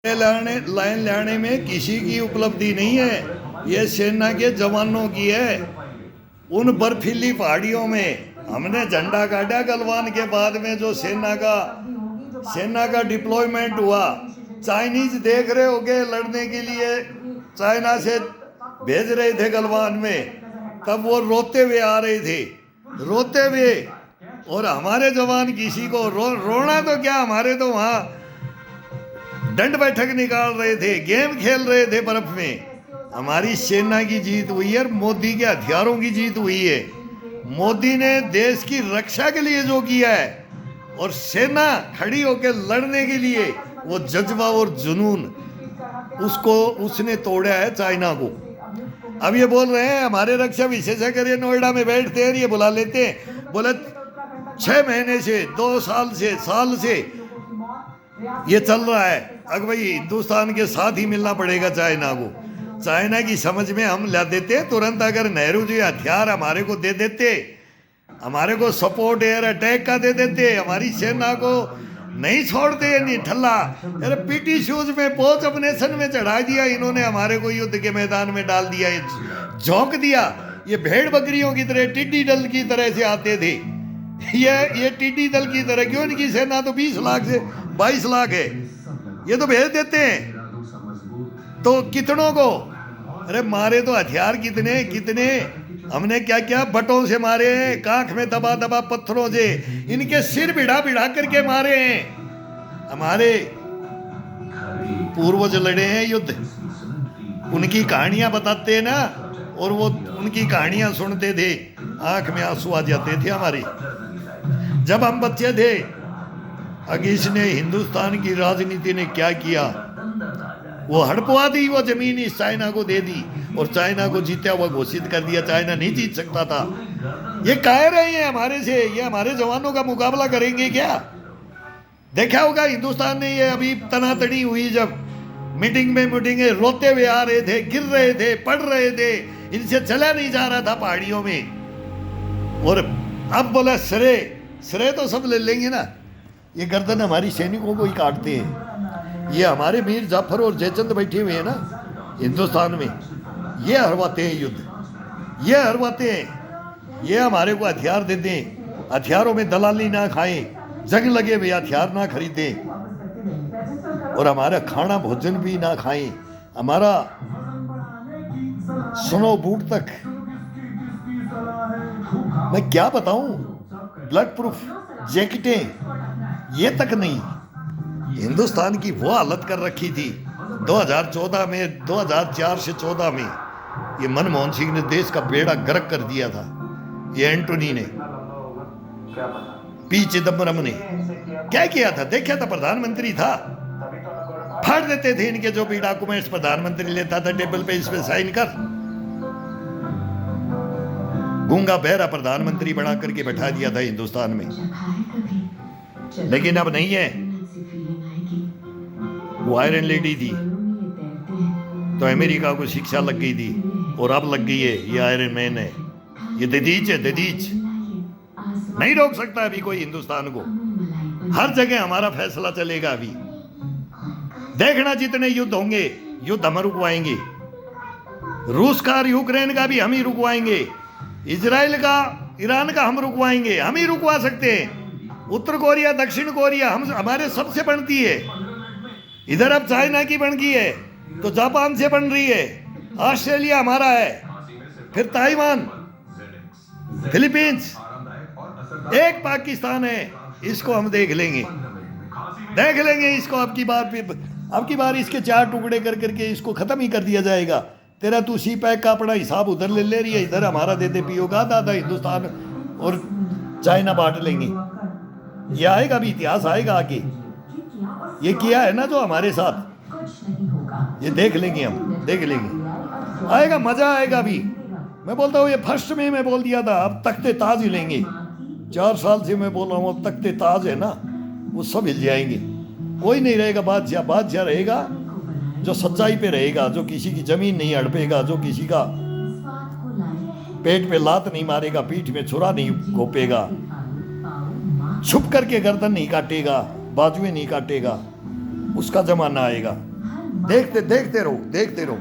Line लाने में किसी की उपलब्धि नहीं है, ये सेना के जवानों की है। उन बर्फीली पहाड़ियों में हमने झंडा गाड़ा गलवान के बाद में जो सेना का डिप्लॉयमेंट हुआ। चाइनीज देख रहे होगे लड़ने के लिए, चाइना से भेज रहे थे गलवान में, तब वो रोते हुए आ रहे थे, रोते हुए। और हमारे जवान किसी को रोना तो क्या, हमारे तो वहाँ दंड बैठक निकाल रहे थे, गेम खेल रहे थे बर्फ में। हमारी सेना की जीत हुई है, मोदी के हथियारों की जीत हुई है। मोदी ने देश की रक्षा के लिए जो किया है और सेना खड़ी होकर लड़ने के लिए वो जज्बा और जुनून, उसको उसने तोड़ा है चाइना को। अब ये बोल रहे हैं हमारे रक्षा विशेषज्ञ ये नोएडा में बैठते हैं, ये बुला लेते हैं, बोले 6 महीने से 2 साल से ये चल रहा है। अगर भाई हिंदुस्तान के साथ ही मिलना पड़ेगा चाइना को। चाइना की समझ में हम ला देते तुरंत। अगर नेहरू जी हथियार हमारे को दे देते, हमारे को सपोर्ट एयर अटैक का दे देते, हमारी सेना को नहीं छोड़ते नहीं ठल्ला। अरे पीटी शूज में पोच अपने सन में चढ़ा दिया इन्होंने, हमारे को युद्ध के मैदान में डाल दिया, झोंक दिया। ये भेड़ बकरियों की तरह, टिड्डी दल की तरह से आते थे। ये टिड्डी दल की तरह क्यों? इनकी सेना तो 20 लाख से 22 लाख है, ये तो भेज देते हैं। तो कितनों को अरे मारे तो हथियार कितने हमने क्या क्या बटों से मारे हैं, कांख में दबा दबा पत्थरों से, इनके सिर भिड़ा करके मारे हैं। हमारे पूर्वज लड़े हैं युद्ध, उनकी कहानियां बताते हैं ना, और वो उनकी कहानियां सुनते थे, आंख में आंसू आ जाते थे हमारे। जब हम बच्चे थे, अगीस ने हिंदुस्तान की राजनीति ने क्या किया, वो हड़पवा दी, वो जमीन इस चाइना को दे दी और चाइना को जीता हुआ घोषित कर दिया। चाइना नहीं जीत सकता था। ये कह रहे हैं हमारे से, ये हमारे जवानों का मुकाबला करेंगे क्या? देखा होगा हिंदुस्तान ने, ये अभी तनातनी हुई जब मीटिंग रोते हुए आ रहे थे, गिर रहे थे, पड़ रहे थे, इनसे चला नहीं जा रहा था पहाड़ियों में। और अब बोला श्रेय तो सब ले लेंगे ना, ये गर्दन हमारी सैनिकों को ही काटते हैं। ये हमारे मीर जाफर और जयचंद बैठे हुए हैं ना हिंदुस्तान में, ये हरवाते हैं युद्ध, ये हरवाते हैं। ये हमारे को हथियार देते हैं, हथियारों में दलाली ना खाएं, जंग लगे हुए हथियार ना खरीदें, और हमारा खाना भोजन भी ना खाएं, हमारा स्नो बूट तक मैं क्या बताऊं, ब्लड प्रूफ जैकेटें ये तक नहीं। हिंदुस्तान की वो हालत कर रखी थी 2014 में, 2004 से 14 में ये मनमोहन सिंह ने देश का बेड़ा गर्क कर दिया था। ये एंटोनी ने, पी चिदम्बरम ने क्या किया था? देखा था, प्रधानमंत्री था, फाड़ देते थे इनके जो भी डॉक्यूमेंट्स प्रधानमंत्री लेता था टेबल पे, इस पे साइन कर। गूंगा बहरा प्रधानमंत्री बना करके बैठा दिया था हिंदुस्तान में। लेकिन अब नहीं है, वो आयरन लेडी थी तो अमेरिका को शिक्षा लग गई थी, और अब लग गई है ये आयरन मैन है, ये ददीच है, ददीच। नहीं रोक सकता अभी कोई हिंदुस्तान को, हर जगह हमारा फैसला चलेगा। अभी देखना जितने युद्ध होंगे, युद्ध हम रुकवाएंगे। रूस का और यूक्रेन का भी हम ही रुकवाएंगे, इजराइल का, ईरान का हम रुकवाएंगे, हम ही रुकवा सकते हैं। उत्तर कोरिया, दक्षिण कोरिया हमारे सबसे बनती है। इधर अब चाइना की बन गई है, तो जापान से बन रही है, ऑस्ट्रेलिया हमारा है, फिर ताइवान, फिलीपींस, एक पाकिस्तान है। इसको हम देख लेंगे इसको। अब की बार इसके 4 टुकड़े कर करके इसको खत्म ही कर दिया जाएगा। तेरा तू सी पैक का अपना हिसाब उधर ले रही है, इधर हमारा देते पियोगा। दादा हिंदुस्तान और चाइना बांट लेंगे। ये आएगा भी, इतिहास आएगा आगे। ये किया है ना जो हमारे साथ, ये देख लेंगे, हम देख लेंगे, आएगा, मजा आएगा भी। मैं बोलता हूँ ये फर्स्ट में मैं बोल दिया था, अब तख्ते ताज हिलेंगे। 4 साल से मैं बोल रहा हूँ, अब तख्ते ताज है ना, वो सब हिल जाएंगे। कोई नहीं रहेगा बादशाह रहेगा जो सच्चाई पे रहेगा, जो किसी की जमीन नहीं हड़पेगा, जो किसी का पेट पे लात नहीं मारेगा, पीठ में छुरा नहीं घोपेगा, छुप करके गर्दन नहीं काटेगा, बाजुएं नहीं काटेगा, उसका जमाना आएगा। देखते देखते रहो, देखते रहो।